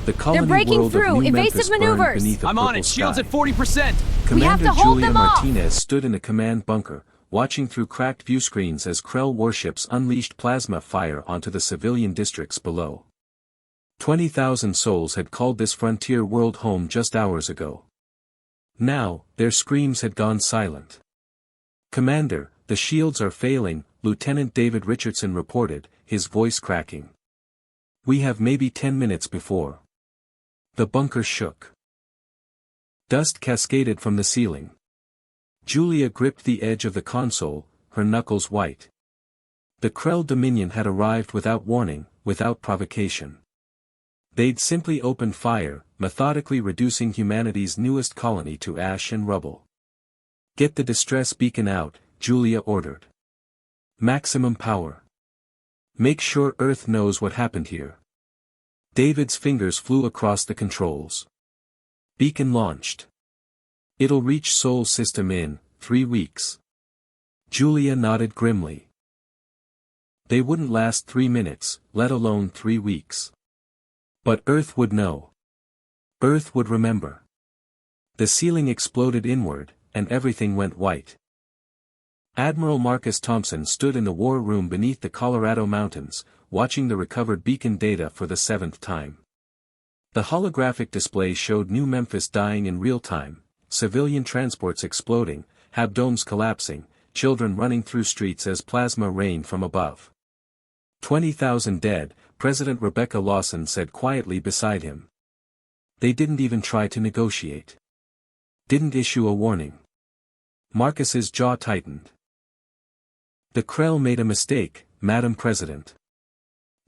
The They're colony breaking world through! of New Evasive Memphis burned maneuvers! beneath a I'm on purple it. Shields sky. at 40%. We have Commander to hold Julia them off! Martinez stood in a command bunker, watching through cracked view screens as Krell warships unleashed plasma fire onto the civilian districts below. 20,000 souls had called this frontier world home just hours ago. Now, their screams had gone silent. "Commander, the shields are failing," Lieutenant David Richardson reported, his voice cracking. "We have maybe 10 minutes before." The bunker shook. Dust cascaded from the ceiling. Julia gripped the edge of the console, her knuckles white. The Krell Dominion had arrived without warning, without provocation. They'd simply opened fire, methodically reducing humanity's newest colony to ash and rubble. "Get the distress beacon out," Julia ordered. "Maximum power. Make sure Earth knows what happened here." David's fingers flew across the controls. Beacon launched. "It'll reach Sol system in 3 weeks. Julia nodded grimly. They wouldn't last 3 minutes, let alone 3 weeks. But Earth would know. Earth would remember. The ceiling exploded inward, and everything went white. Admiral Marcus Thompson stood in the war room beneath the Colorado mountains, watching the recovered beacon data for the 7th time. The holographic display showed New Memphis dying in real time, civilian transports exploding, habdomes collapsing, children running through streets as plasma rained from above. 20,000 dead, President Rebecca Lawson said quietly beside him. They didn't even try to negotiate. Didn't issue a warning. Marcus's jaw tightened. "The Krell made a mistake, Madam President.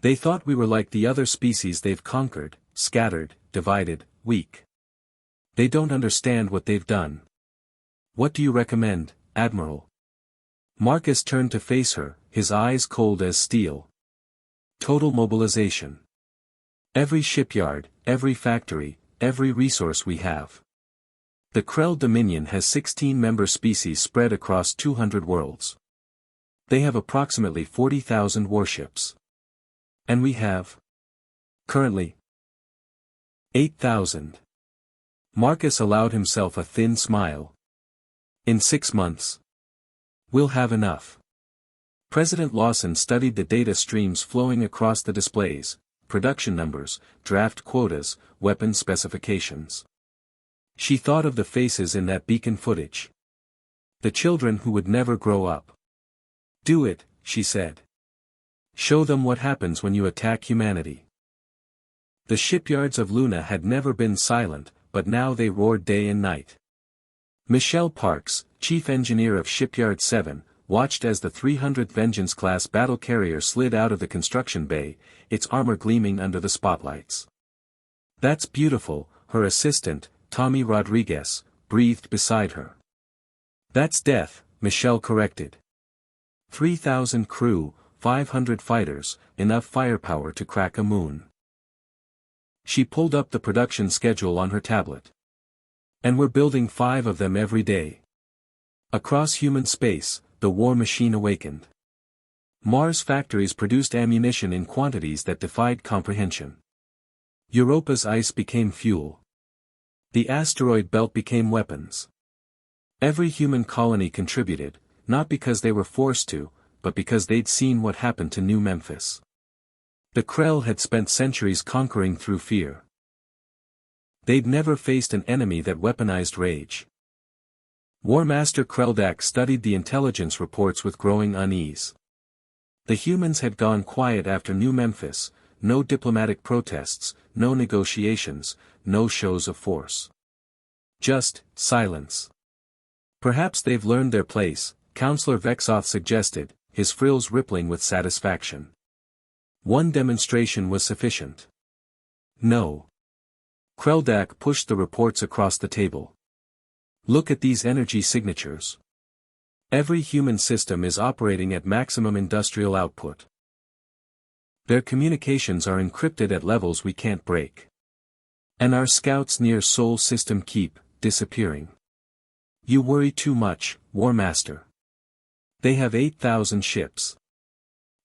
They thought we were like the other species they've conquered, scattered, divided, weak. They don't understand what they've done. What do you recommend, Admiral?" Marcus turned to face her, his eyes cold as steel. "Total mobilization. Every shipyard, every factory, every resource we have. The Krell Dominion has 16 member species spread across 200 worlds. They have approximately 40,000 warships. And we have, currently, 8,000. Marcus allowed himself a thin smile. "In 6 months. We'll have enough." President Lawson studied the data streams flowing across the displays, production numbers, draft quotas, weapon specifications. She thought of the faces in that beacon footage. The children who would never grow up. "Do it," she said. "Show them what happens when you attack humanity." The shipyards of Luna had never been silent, but now they roared day and night. Michelle Parks, chief engineer of Shipyard 7, watched as the 300th Vengeance-class battle carrier slid out of the construction bay, its armor gleaming under the spotlights. "That's beautiful," her assistant, Tommy Rodriguez, breathed beside her. "That's death," Michelle corrected. 3,000 crew, 500 fighters, enough firepower to crack a moon. She pulled up the production schedule on her tablet. "And we're building 5 of them every day." Across human space, the war machine awakened. Mars factories produced ammunition in quantities that defied comprehension. Europa's ice became fuel. The asteroid belt became weapons. Every human colony contributed, not because they were forced to, but because they'd seen what happened to New Memphis. The Krell had spent centuries conquering through fear. They'd never faced an enemy that weaponized rage. War Master Kreldak studied the intelligence reports with growing unease. The humans had gone quiet after New Memphis, no diplomatic protests, no negotiations, no shows of force. Just silence. "Perhaps they've learned their place," Counselor Vexoth suggested, his frills rippling with satisfaction. "One demonstration was sufficient." "No." Kreldak pushed the reports across the table. "Look at these energy signatures. Every human system is operating at maximum industrial output. Their communications are encrypted at levels we can't break. And our scouts near Sol system keep disappearing. You worry too much, War Master. They have 8,000 ships.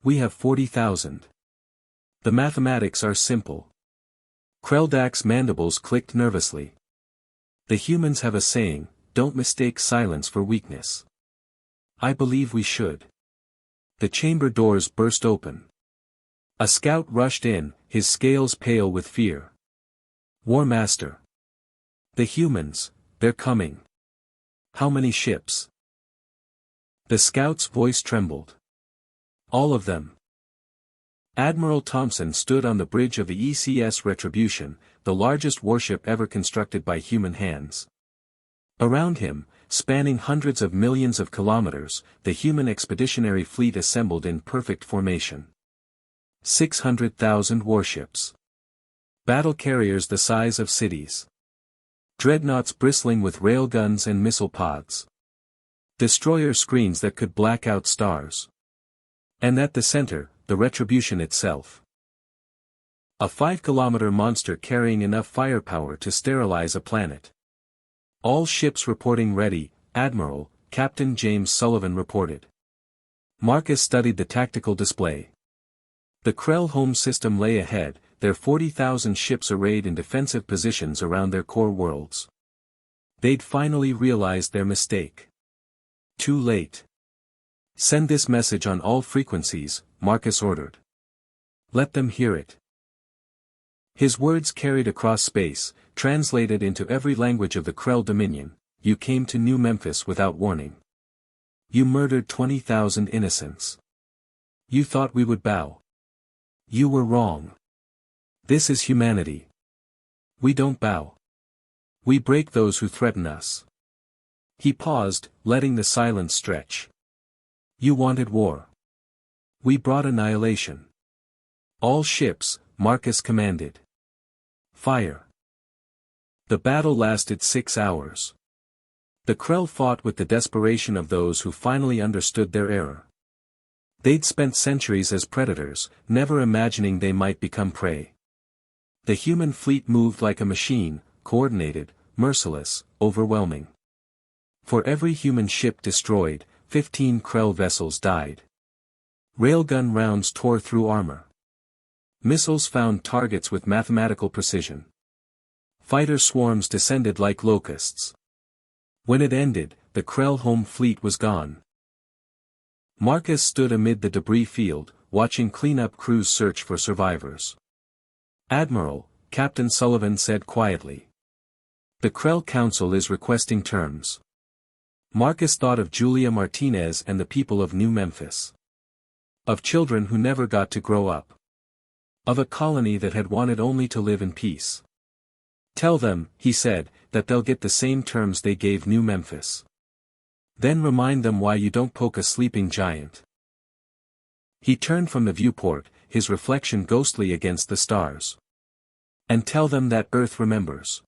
We have 40,000. The mathematics are simple. Kreldak's mandibles clicked nervously. The humans have a saying, don't mistake silence for weakness. I believe we should. The chamber doors burst open. A scout rushed in, his scales pale with fear. War Master. The humans, they're coming. How many ships? The scout's voice trembled. All of them. Admiral Thompson stood on the bridge of the ECS Retribution, the largest warship ever constructed by human hands. Around him, spanning hundreds of millions of kilometers, the human expeditionary fleet assembled in perfect formation. 600,000 warships. Battle carriers the size of cities. Dreadnoughts bristling with railguns and missile pods. Destroyer screens that could black out stars. And at the center, the Retribution itself. A 5-kilometer monster carrying enough firepower to sterilize a planet. All ships reporting ready, Admiral, Captain James Sullivan reported. Marcus studied the tactical display. The Krell home system lay ahead, their 40,000 ships arrayed in defensive positions around their core worlds. They'd finally realized their mistake. Too late. Send this message on all frequencies, Marcus ordered. Let them hear it. His words carried across space, translated into every language of the Krell Dominion. You came to New Memphis without warning. You murdered 20,000 innocents. You thought we would bow. You were wrong. This is humanity. We don't bow. We break those who threaten us. He paused, letting the silence stretch. You wanted war. We brought annihilation. All ships, Marcus commanded. Fire. The battle lasted 6 hours. The Krell fought with the desperation of those who finally understood their error. They'd spent centuries as predators, never imagining they might become prey. The human fleet moved like a machine, coordinated, merciless, overwhelming. For every human ship destroyed, 15 Krell vessels died. Railgun rounds tore through armor. Missiles found targets with mathematical precision. Fighter swarms descended like locusts. When it ended, the Krell home fleet was gone. Marcus stood amid the debris field, watching cleanup crews search for survivors. Admiral, Captain Sullivan said quietly. The Krell Council is requesting terms. Marcus thought of Julia Martinez and the people of New Memphis. Of children who never got to grow up. Of a colony that had wanted only to live in peace. Tell them, he said, that they'll get the same terms they gave New Memphis. Then remind them why you don't poke a sleeping giant. He turned from the viewport, his reflection ghostly against the stars. And tell them that Earth remembers.